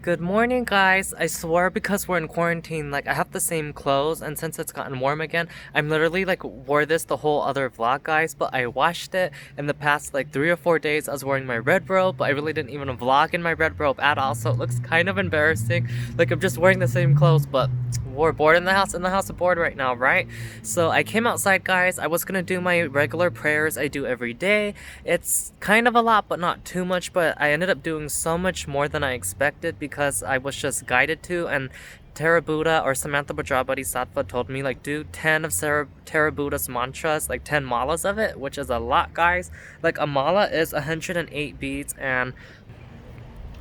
Good morning, guys. I swear because we're in quarantine, like I have the same clothes, and since it's gotten warm again, I'm literally like wore this the whole other vlog, guys, but I washed it in the past like 3 or 4 days. I was wearing my red robe, but I really didn't even vlog in my red robe at all, so it looks kind of embarrassing. Like I'm just wearing the same clothes, but we're bored in the house of bored right now, right? So I came outside, guys. I was gonna do my regular prayers I do every day. It's kind of a lot, but not too much, but I ended up doing so much more than I expected because I was just guided to, and Tara Buddha or Samantha Bajra Bodhisattva told me, like, do 10 of Tara Buddha's mantras, like 10 malas of it, which is a lot, guys. Like, a mala is 108 beads, and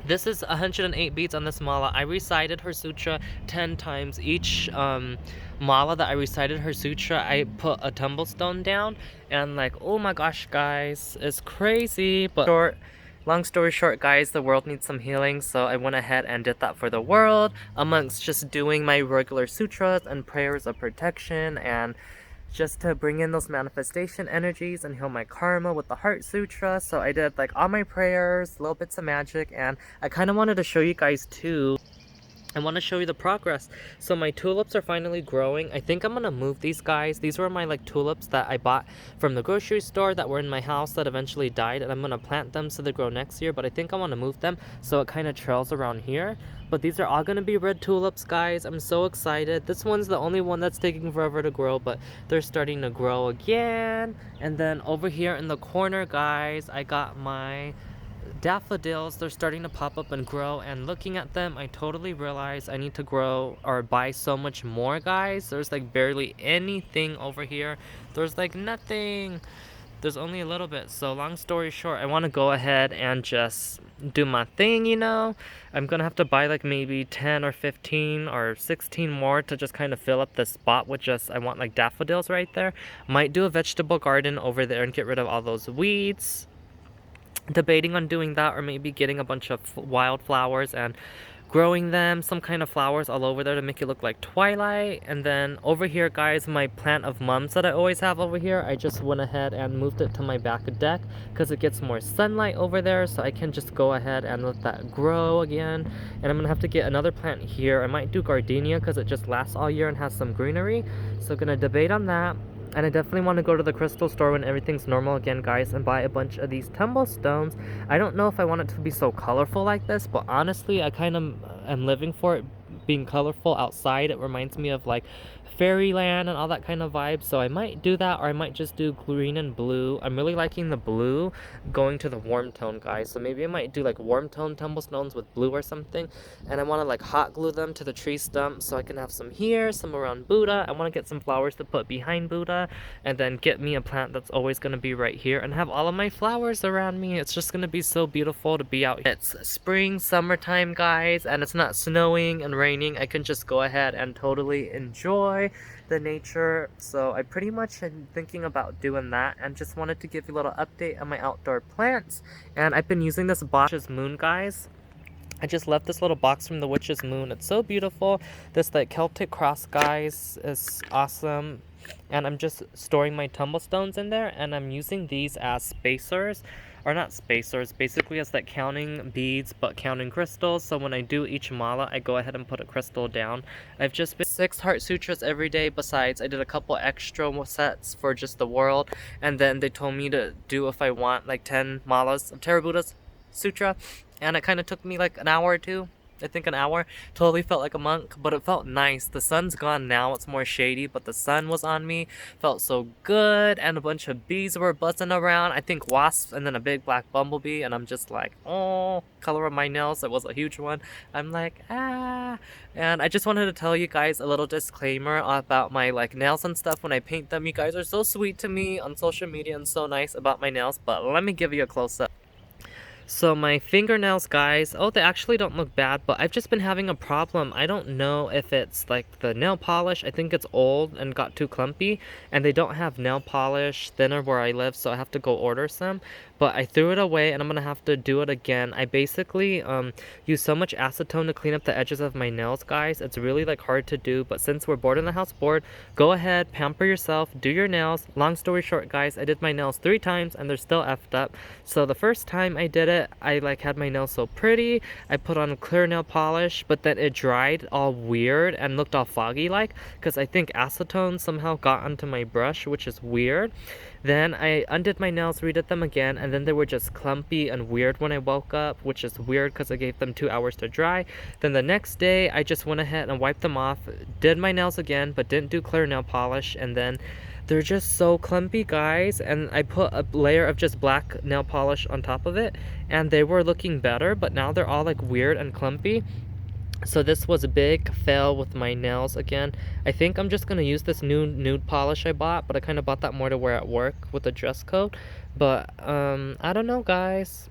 this is 108 beads on this mala. I recited her sutra 10 times. Each mala that I recited her sutra, I put a tumblestone down. And like, oh my gosh, guys, it's crazy. But long story short, guys, the world needs some healing. So I went ahead and did that for the world, amongst just doing my regular sutras and prayers of protection, and just to bring in those manifestation energies and heal my karma with the Heart Sutra. So I did like all my prayers, little bits of magic, and I kind of wanted to show you guys too. I want to show you the progress. So my tulips are finally growing. I think I'm gonna move these, guys. These were my like tulips that I bought from the grocery store that were in my house that eventually died, and I'm gonna plant them so they grow next year, but I think I want to move them so it kind of trails around here. But these are all gonna be red tulips, guys. I'm so excited. This one's the only one that's taking forever to grow, but they're starting to grow again. And then over here in the corner, guys, I got my daffodils. They're starting to pop up and grow, and looking at them, I totally realize I need to grow or buy so much more, guys. There's like barely anything over here. There's like nothing. There's only a little bit. So long story short, I want to go ahead and just do my thing. I'm gonna have to buy like maybe 10 or 15 or 16 more to just kind of fill up the spot with just, I want like daffodils right there. Might do a vegetable garden over there and get rid of all those weeds. Debating on doing that, or maybe getting a bunch of wildflowers and growing them, some kind of flowers all over there to make it look like twilight. And then over here, guys, my plant of mums that I always have over here, I just went ahead and moved it to my back deck because it gets more sunlight over there, so I can just go ahead and let that grow again. And I'm gonna have to get another plant here. I might do gardenia because it just lasts all year and has some greenery, so gonna debate on that. And I definitely want to go to the crystal store when everything's normal again, guys, and buy a bunch of these tumblestones. I don't know if I want it to be so colorful like this, but honestly, I kind of am living for it being colorful outside. It reminds me of like fairyland and all that kind of vibe, so I might do that, or I might just do green and blue. I'm really liking the blue going to the warm tone, guys, so maybe I might do like warm tone tumblestones with blue or something. And I want to like hot glue them to the tree stump so I can have some here, some around Buddha. I want to get some flowers to put behind Buddha, and then get me a plant that's always going to be right here and have all of my flowers around me. It's just going to be so beautiful to be out here. It's spring, summertime, guys, and it's not snowing and raining. I can just go ahead and totally enjoy the nature. So I pretty much am thinking about doing that, and just wanted to give you a little update on my outdoor plants. And I've been using this Witch's Moon, guys. I just left this little box from the Witch's Moon. It's so beautiful. This like Celtic cross, guys, is awesome. And I'm just storing my tumblestones in there, and I'm using these as spacers, or not spacers, basically as like counting beads but counting crystals. So when I do each mala, I go ahead and put a crystal down. I've just been 6 heart sutras every day. Besides, I did a couple extra sets for just the world, and then they told me to do, if I want, like 10 malas of Tara Buddha's sutra, and it kind of took me like an hour or two. I think an hour. Totally felt like a monk, but it felt nice. The sun's gone now, it's more shady, but the sun was on me. Felt so good, and a bunch of bees were buzzing around. I think wasps, and then a big black bumblebee, and I'm just like, oh, color of my nails, it was a huge one. I'm like, ah. And I just wanted to tell you guys a little disclaimer about my like nails and stuff when I paint them. You guys are so sweet to me on social media and so nice about my nails, but let me give you a close-up. So my fingernails, guys, oh, they actually don't look bad, but I've just been having a problem. I don't know if it's like the nail polish. I think it's old and got too clumpy, and they don't have nail polish thinner where I live, so I have to go order some. but I threw it away and I'm gonna have to do it again. I basically use so much acetone to clean up the edges of my nails, guys. It's really like hard to do, but since we're bored in the house bored, go ahead, pamper yourself, do your nails. Long story short, guys, I did my nails 3 times and they're still effed up. So the first time I did it, I like had my nails so pretty. I put on clear nail polish, but then it dried all weird and looked all foggy like, because I think acetone somehow got onto my brush, which is weird. Then I undid my nails, redid them again, and then they were just clumpy and weird when I woke up, which is weird because I gave them 2 hours to dry. Then the next day, I just went ahead and wiped them off, did my nails again, but didn't do clear nail polish, and then they're just so clumpy, guys, and I put a layer of just black nail polish on top of it, and they were looking better, but now they're all like weird and clumpy. So this was a big fail with my nails again. I think I'm just gonna use this new nude polish I bought, but I kind of bought that more to wear at work with a dress code. But I don't know, guys.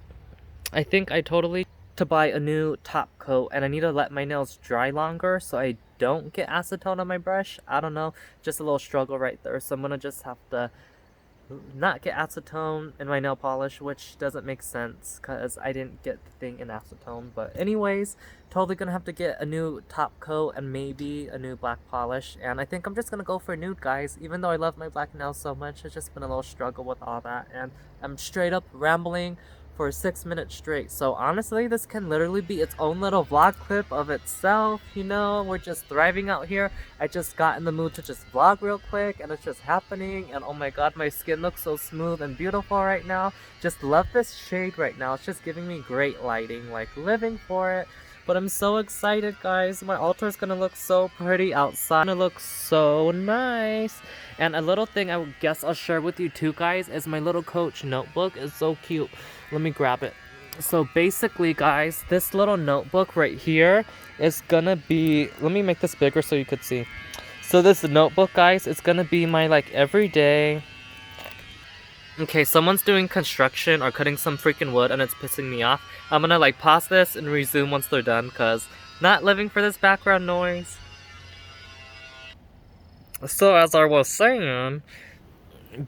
I think I totally to buy a new top coat, and I need to let my nails dry longer so I don't get acetone on my brush. I don't know, just a little struggle right there. So I'm gonna just have to not get acetone in my nail polish, which doesn't make sense because I didn't get the thing in acetone. But anyways, totally gonna have to get a new top coat and maybe a new black polish, and I think I'm just gonna go for nude, guys. Even though I love my black nails so much, it's just been a little struggle with all that, and I'm straight up rambling for 6 minutes straight. So honestly, this can literally be its own little vlog clip of itself, you know. We're just thriving out here. I just got in the mood to just vlog real quick, and it's just happening. And oh my god, my skin looks so smooth and beautiful right now. Just love this shade right now. It's just giving me great lighting, like living for it. But I'm so excited, guys. My altar is gonna look so pretty outside. It's gonna look so nice. And a little thing I guess I'll share with you too, guys, is my little Coach notebook. It's so cute. Let me grab it. So basically, guys, this little notebook right here is gonna be, let me make this bigger so you could see. So this notebook, guys, it's gonna be my like everyday. Okay, someone's doing construction or cutting some freaking wood and it's pissing me off. I'm gonna like pause this and resume once they're done, cause not living for this background noise. So as I was saying,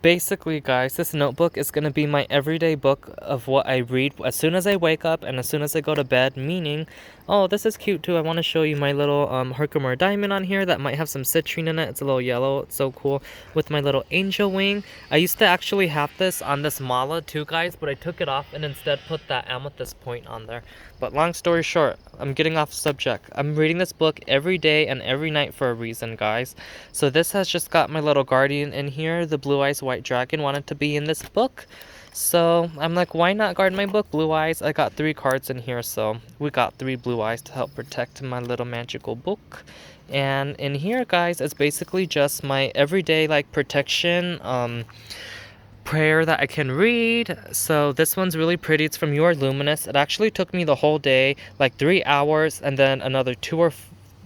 basically, guys, this notebook is going to be my everyday book of what I read as soon as I wake up and as soon as I go to bed, meaning, oh, this is cute too. I want to show you my little Herkimer diamond on here that might have some citrine in it. It's a little yellow. It's so cool. With my little angel wing. I used to actually have this on this mala too, guys, but I took it off and instead put that amethyst point on there. But long story short, I'm getting off subject. I'm reading this book every day and every night for a reason, guys. So this has just got my little guardian in here. The Blue Eyes White Dragon wanted to be in this book. So I'm like, why not guard my book, Blue Eyes? I got 3 cards in here, so we got 3 Blue Eyes to help protect my little magical book. And in here, guys, it's basically just my everyday like protection prayer that I can read. So this one's really pretty. It's from Your Luminous. It actually took me the whole day, like 3 hours, and then another 2 or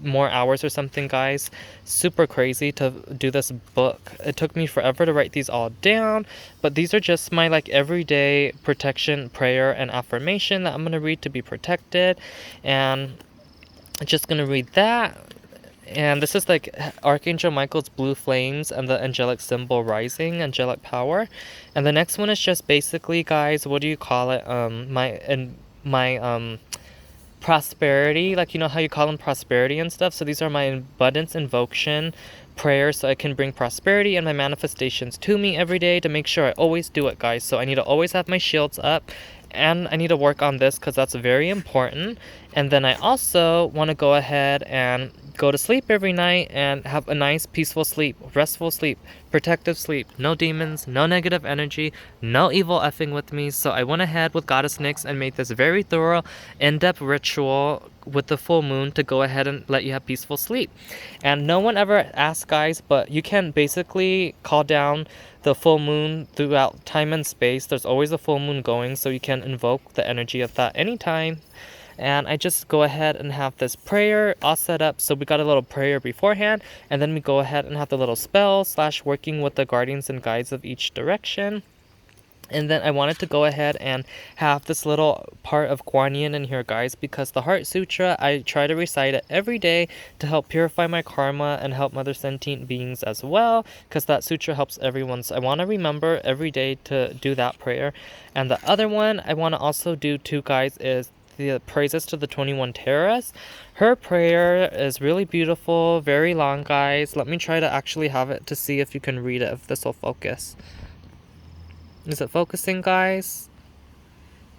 more hours or something, guys. Super crazy to do this book. It took me forever to write these all down, but these are just my like everyday protection prayer and affirmation that I'm gonna read to be protected. And I'm just gonna read that. And this is like Archangel Michael's blue flames and the angelic symbol rising, angelic power. And the next one is just basically, guys, what do you call it? My prosperity, like, you know how you call them prosperity and stuff. So these are my abundance invocation prayers, so I can bring prosperity and my manifestations to me every day to make sure I always do it, guys. So I need to always have my shields up. And I need to work on this because that's very important. And then I also want to go ahead and go to sleep every night and have a nice peaceful sleep, restful sleep, protective sleep. No demons, no negative energy, no evil effing with me. So I went ahead with Goddess Nyx and made this very thorough, in-depth ritual with the full moon to go ahead and let you have peaceful sleep. And no one ever asked, guys, but you can basically call down the full moon throughout time and space. There's always a full moon going, so you can invoke the energy of that anytime. And I just go ahead and have this prayer all set up. So we got a little prayer beforehand, and then we go ahead and have the little spell / working with the guardians and guides of each direction. And then I wanted to go ahead and have this little part of Guan Yin in here, guys, because the Heart Sutra, I try to recite it every day to help purify my karma and help other sentient beings as well, because that sutra helps everyone. So I want to remember every day to do that prayer. And the other one I want to also do too, guys, is the praises to the 21 Terras. Her prayer is really beautiful, very long, guys. Let me try to actually have it to see if you can read it, if this will focus. Is it focusing, guys?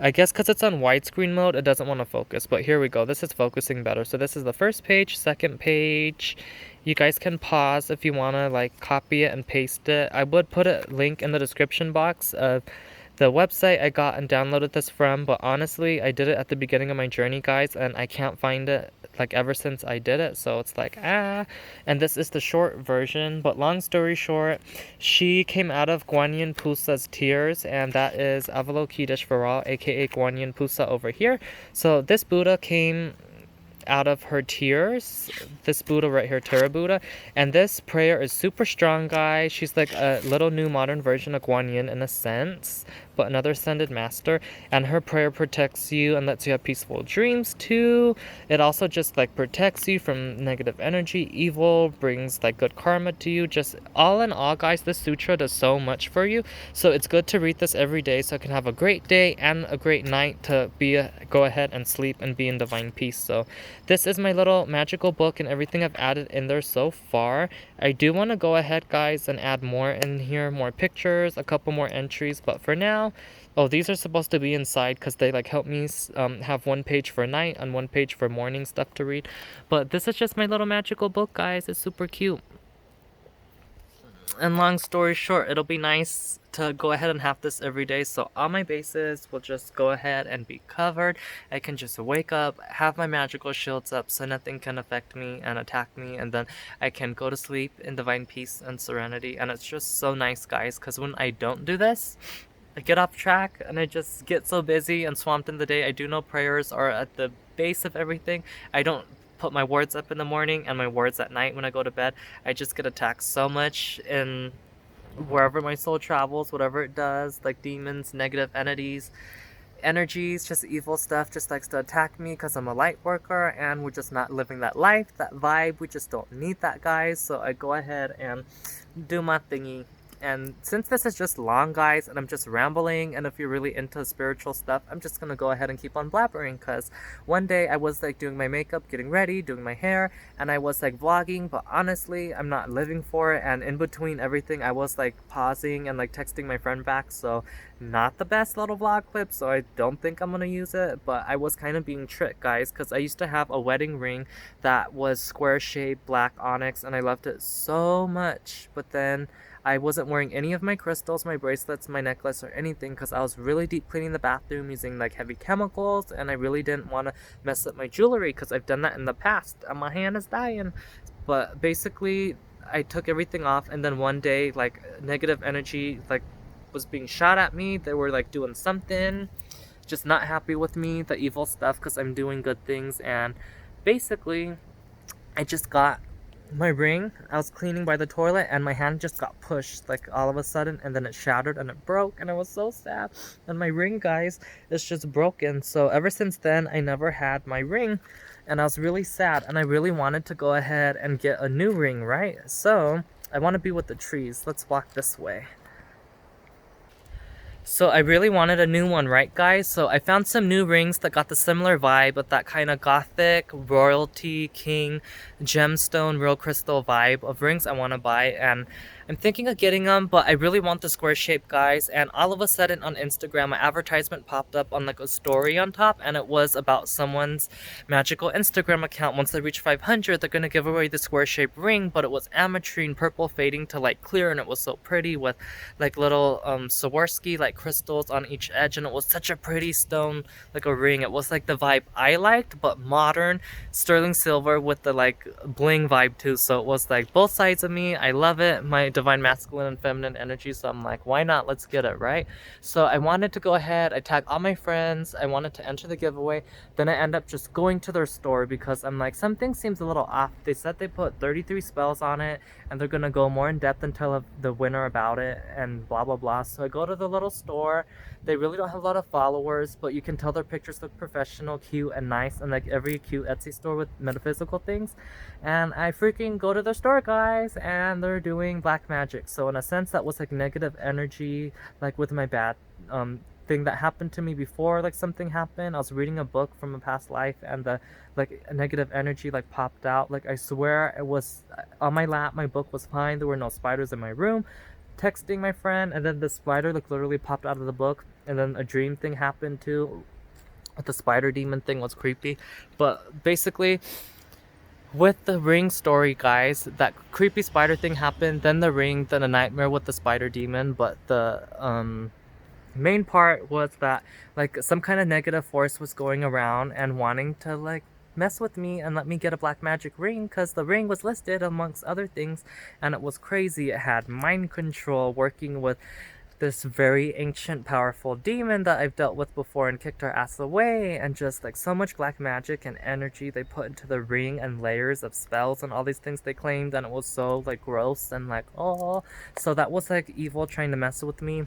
I guess because it's on widescreen mode, it doesn't want to focus. But here we go. This is focusing better. So this is the first page, second page. You guys can pause if you want to like copy it and paste it. I would put a link in the description box of the website I got and downloaded this from, but honestly, I did it at the beginning of my journey, guys, and I can't find it like ever since I did it, so it's like, and this is the short version. But long story short, she came out of Guan Yin Pusa's tears, and that is Avalokiteshvara, aka Guan Yin Pusa over here. So this Buddha came out of her tears, this Buddha right here, Terra Buddha, and this prayer is super strong, guys. She's like a little new modern version of Guan Yin in a sense, but another ascended master, and her prayer protects you and lets you have peaceful dreams too. It also just like protects you from negative energy, evil, brings like good karma to you. Just all in all, guys, this sutra does so much for you, so it's good to read this every day so I can have a great day and a great night to go ahead and sleep and be in divine peace. So this is my little magical book and everything I've added in there so far. I do want to go ahead, guys, and add more in here, more pictures, a couple more entries, but for now, oh, these are supposed to be inside because they like help me have one page for night and one page for morning stuff to read. But this is just my little magical book, guys. It's super cute. And long story short, it'll be nice to go ahead and have this every day, so all my bases will just go ahead and be covered. I can just wake up, have my magical shields up so nothing can affect me and attack me, and then I can go to sleep in divine peace and serenity. And it's just so nice, guys, because when I don't do this, I get off track and I just get so busy and swamped in the day. I do know prayers are at the base of everything. I don't put my words up in the morning and my words at night when I go to bed. I just get attacked so much in wherever my soul travels, whatever it does, like demons, negative entities, energies, just evil stuff just likes to attack me because I'm a light worker and we're just not living that life, that vibe. We just don't need that, guys. So I go ahead and do my thingy. And since this is just long, guys, and I'm just rambling, and if you're really into spiritual stuff, I'm just gonna go ahead and keep on blabbering, because one day I was like doing my makeup, getting ready, doing my hair, and I was like vlogging, but honestly, I'm not living for it, and in between everything, I was like pausing and like texting my friend back, so not the best little vlog clip, so I don't think I'm gonna use it. But I was kind of being tricked, guys, because I used to have a wedding ring that was square shaped black onyx, and I loved it so much, but then I wasn't wearing any of my crystals, my bracelets, my necklace, or anything, because I was really deep cleaning the bathroom using like heavy chemicals, and I really didn't want to mess up my jewelry because I've done that in the past and my hand is dying. But basically, I took everything off, and then one day, like, negative energy like was being shot at me. They were like doing something, just not happy with me, the evil stuff, because I'm doing good things. And basically, I just got my ring. I was cleaning by the toilet and my hand just got pushed like all of a sudden, and then it shattered and it broke, and I was so sad. And my ring, guys, is just broken. So ever since then, I never had my ring, and I was really sad, and I really wanted to go ahead and get a new ring, right? So I want to be with the trees. Let's walk this way. So I really wanted a new one, right, guys? So I found some new rings that got the similar vibe with that kind of gothic, royalty, king, gemstone, real crystal vibe of rings I want to buy. And I'm thinking of getting them, but I really want the square shape, guys. And all of a sudden on Instagram, an advertisement popped up on like a story on top, and it was about someone's magical Instagram account. Once they reach 500, they're going to give away the square shaped ring, but it was ametrine purple fading to like clear, and it was so pretty with like little Swarovski like crystals on each edge, and it was such a pretty stone, like a ring. It was like the vibe I liked, but modern, sterling silver with the like bling vibe too. So it was like both sides of me. I love it, my divine masculine and feminine energy, so I'm like, why not, let's get it, right? So I wanted to go ahead, I tagged all my friends, I wanted to enter the giveaway. Then I end up just going to their store because I'm like, something seems a little off. They said they put 33 spells on it and they're gonna go more in depth and tell the winner about it and blah blah blah. So I go to the little store. They really don't have a lot of followers, but you can tell their pictures look professional, cute, and nice, and like every cute Etsy store with metaphysical things. And I freaking go to their store, guys, and they're doing black magic. So in a sense, that was like negative energy, like with my bad thing that happened to me before, like something happened. I was reading a book from a past life, and the like negative energy like popped out. Like I swear it was on my lap, my book was fine, there were no spiders in my room. Texting my friend, and then the spider like literally popped out of the book, and then a dream thing happened too. The spider demon thing was creepy. But basically, with the ring story, guys, that creepy spider thing happened, then the ring, then a nightmare with the spider demon. But the main part was that like some kind of negative force was going around and wanting to like mess with me and let me get a black magic ring, because the ring was listed amongst other things, and it was crazy. It had mind control, working with this very ancient powerful demon that I've dealt with before and kicked her ass away, and just like so much black magic and energy they put into the ring, and layers of spells and all these things they claimed, and it was so like gross and like, oh, so that was like evil trying to mess with me.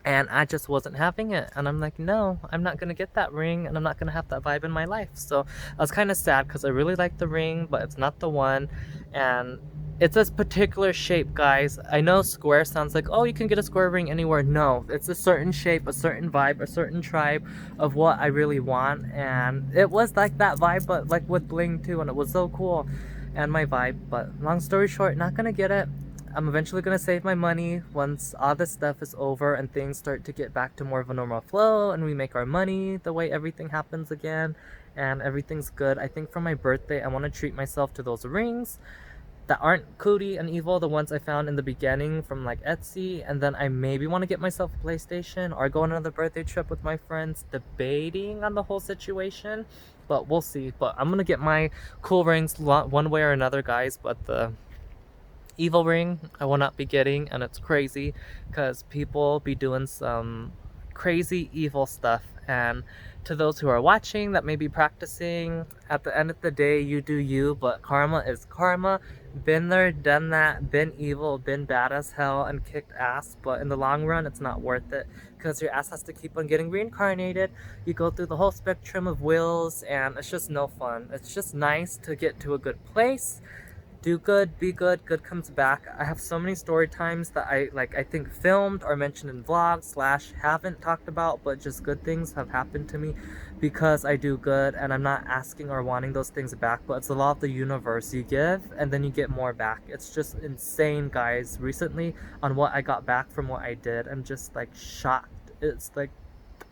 And I just wasn't having it, and I'm like, no, I'm not gonna get that ring, and I'm not gonna have that vibe in my life. So I was kind of sad because I really like the ring, but it's not the one. And it's this particular shape, guys. I know square sounds like, oh, you can get a square ring anywhere. No, it's a certain shape, a certain vibe, a certain tribe of what I really want. And it was like that vibe, but like with bling too, and it was so cool. And my vibe, but long story short, not gonna get it. I'm eventually gonna save my money once all this stuff is over and things start to get back to more of a normal flow, and we make our money the way everything happens again, and everything's good. I think for my birthday, I want to treat myself to those rings that aren't cootie and evil, the ones I found in the beginning from like Etsy, and then I maybe want to get myself a PlayStation or go on another birthday trip with my friends, debating on the whole situation, but we'll see. But I'm gonna get my cool rings one way or another, guys. But the evil ring I will not be getting, and it's crazy because people be doing some crazy evil stuff. And to those who are watching that may be practicing, at the end of the day, you do you, but karma is karma. Been there, done that, been evil, been bad as hell, and kicked ass, but in the long run it's not worth it, because your ass has to keep on getting reincarnated. You go through the whole spectrum of wills, and it's just no fun. It's just nice to get to a good place, do good, be good, good comes back. I have so many story times that I think filmed or mentioned in vlogs slash haven't talked about, but just good things have happened to me because I do good, and I'm not asking or wanting those things back, but it's the law of the universe. You give and then you get more back. It's just insane, guys. Recently on what I got back from what I did, I'm just like shocked. It's like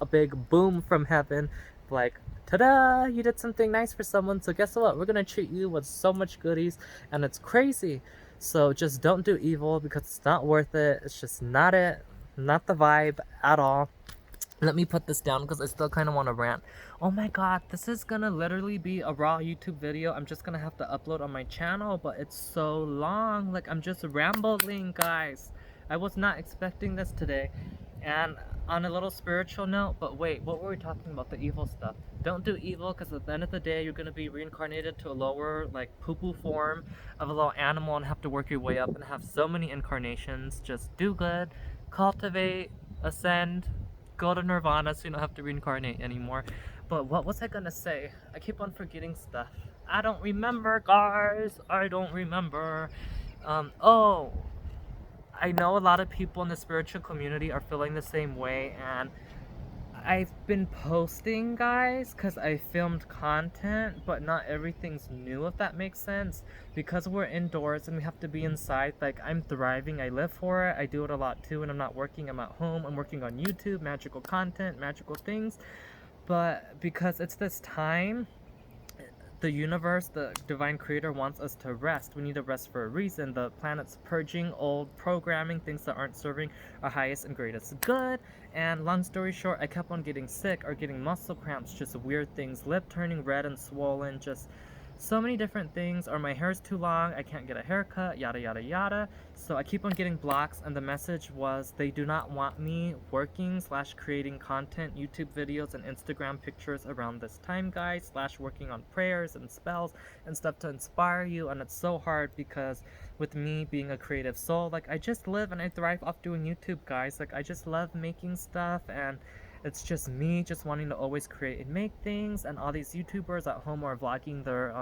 a big boom from heaven, like, ta-da, you did something nice for someone, so guess what, we're gonna treat you with so much goodies, and it's crazy. So just don't do evil, because it's not worth it. It's just not it, not the vibe at all. Let me put this down because I still kind of want to rant. Oh my god, this is gonna literally be a raw YouTube video. I'm just gonna have to upload on my channel, but it's so long. Like, I'm just rambling, guys. I was not expecting this today. And on a little spiritual note, but wait, what were we talking about? The evil stuff. Don't do evil, because at the end of the day, you're going to be reincarnated to a lower, like, poo-poo form of a little animal and have to work your way up and have so many incarnations. Just do good, cultivate, ascend, go to nirvana so you don't have to reincarnate anymore. But what was I going to say? I keep on forgetting stuff. I don't remember, guys. I don't remember. Oh, I know a lot of people in the spiritual community are feeling the same way, and I've been posting, guys, because I filmed content, but not everything's new, if that makes sense. Because we're indoors and we have to be inside, like, I'm thriving, I live for it, I do it a lot too, and I'm not working, I'm at home, I'm working on YouTube, magical content, magical things. But because it's this time, the universe, the divine creator wants us to rest. We need to rest for a reason. The planet's purging old programming, things that aren't serving our highest and greatest good. And long story short, I kept on getting sick or getting muscle cramps, just weird things, lip turning red and swollen, just so many different things, or my hair's too long, I can't get a haircut, yada yada yada. So I keep on getting blocks, and the message was they do not want me working slash creating content, YouTube videos and Instagram pictures around this time, guys, slash working on prayers and spells and stuff to inspire you. And it's so hard because with me being a creative soul, like I just live and I thrive off doing YouTube, guys. Like I just love making stuff, and it's just me just wanting to always create and make things, and all these YouTubers at home are vlogging their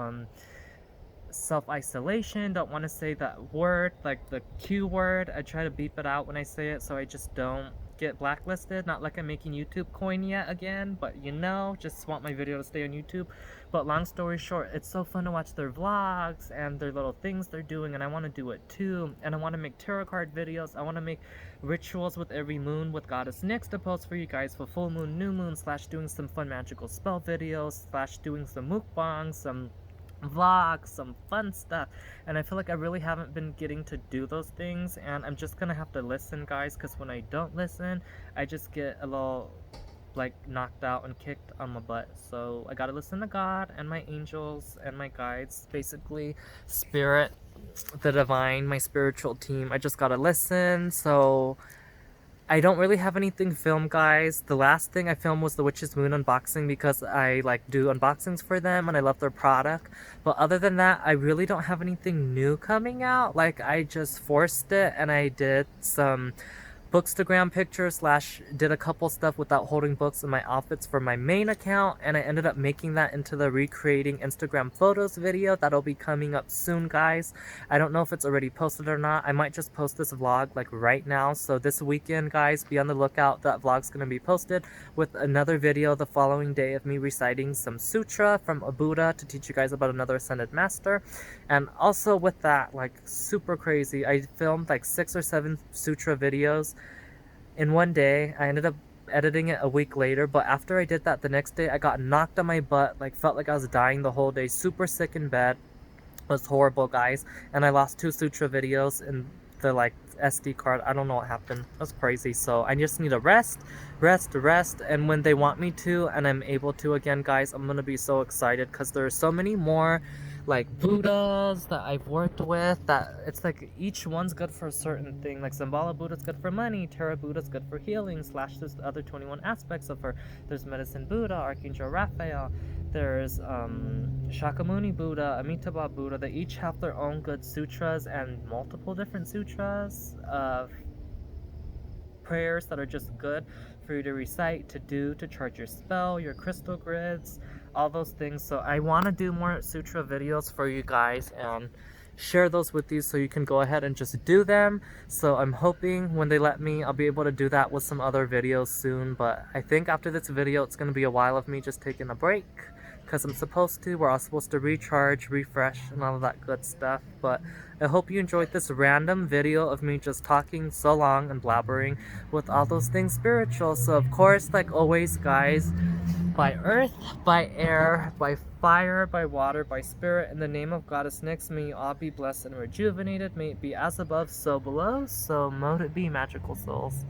self-isolation, don't want to say that word, like the Q word. I try to beep it out when I say it so I just don't get blacklisted. Not like I'm making YouTube coin yet again, but you know, just want my video to stay on YouTube. But long story short, it's so fun to watch their vlogs and their little things they're doing, and I want to do it too. And I want to make tarot card videos. I want to make rituals with every moon with Goddess Nyx to post for you guys for full moon, new moon, slash doing some fun magical spell videos, slash doing some mukbangs, some vlogs, some fun stuff. And I feel like I really haven't been getting to do those things, and I'm just gonna have to listen, guys, because when I don't listen, I just get a little like knocked out and kicked on my butt. So I gotta listen to God and my angels and my guides, basically spirit, the divine, my spiritual team. I just gotta listen. So I don't really have anything filmed, guys. The last thing I filmed was the Witch's Moon unboxing because I like do unboxings for them and I love their product. But other than that, I really don't have anything new coming out. Like I just forced it and I did some bookstagram pictures slash did a couple stuff without holding books in my outfits for my main account, and I ended up making that into the recreating Instagram photos video that'll be coming up soon, guys. I don't know if it's already posted or not. I might just post this vlog like right now. So this weekend, guys, be on the lookout. That vlog's gonna be posted with another video the following day of me reciting some sutra from a Buddha to teach you guys about another ascended master. And also with that, like super crazy, I filmed like 6 or 7 sutra videos in one day. I ended up editing it a week later, but after I did that, the next day I got knocked on my butt, like felt like I was dying the whole day, super sick in bed. It was horrible, guys, and I lost 2 sutra videos in the like SD card. I don't know what happened. It was crazy. So I just need to rest, and when they want me to and I'm able to again, guys, I'm gonna be so excited because there are so many more like Buddhas that I've worked with that it's like each one's good for a certain thing. Like Zambala Buddha's good for money, Terra Buddha's good for healing, slash there's the other 21 aspects of her. There's Medicine Buddha, Archangel Raphael, there's Shakyamuni Buddha, Amitabha Buddha. They each have their own good sutras and multiple different sutras of prayers that are just good for you to recite, to do, to charge your spell, your crystal grids, all those things. So I want to do more sutra videos for you guys and share those with you so you can go ahead and just do them. So I'm hoping when they let me, I'll be able to do that with some other videos soon. But I think after this video, it's going to be a while of me just taking a break because I'm supposed to. We're all supposed to recharge, refresh, and all of that good stuff. But I hope you enjoyed this random video of me just talking so long and blabbering with all those things spiritual. So of course, like always, guys, by earth, by air, by fire, by water, by spirit, in the name of Goddess Nyx, may you all be blessed and rejuvenated. May it be as above, so below. So mote it be, magical souls.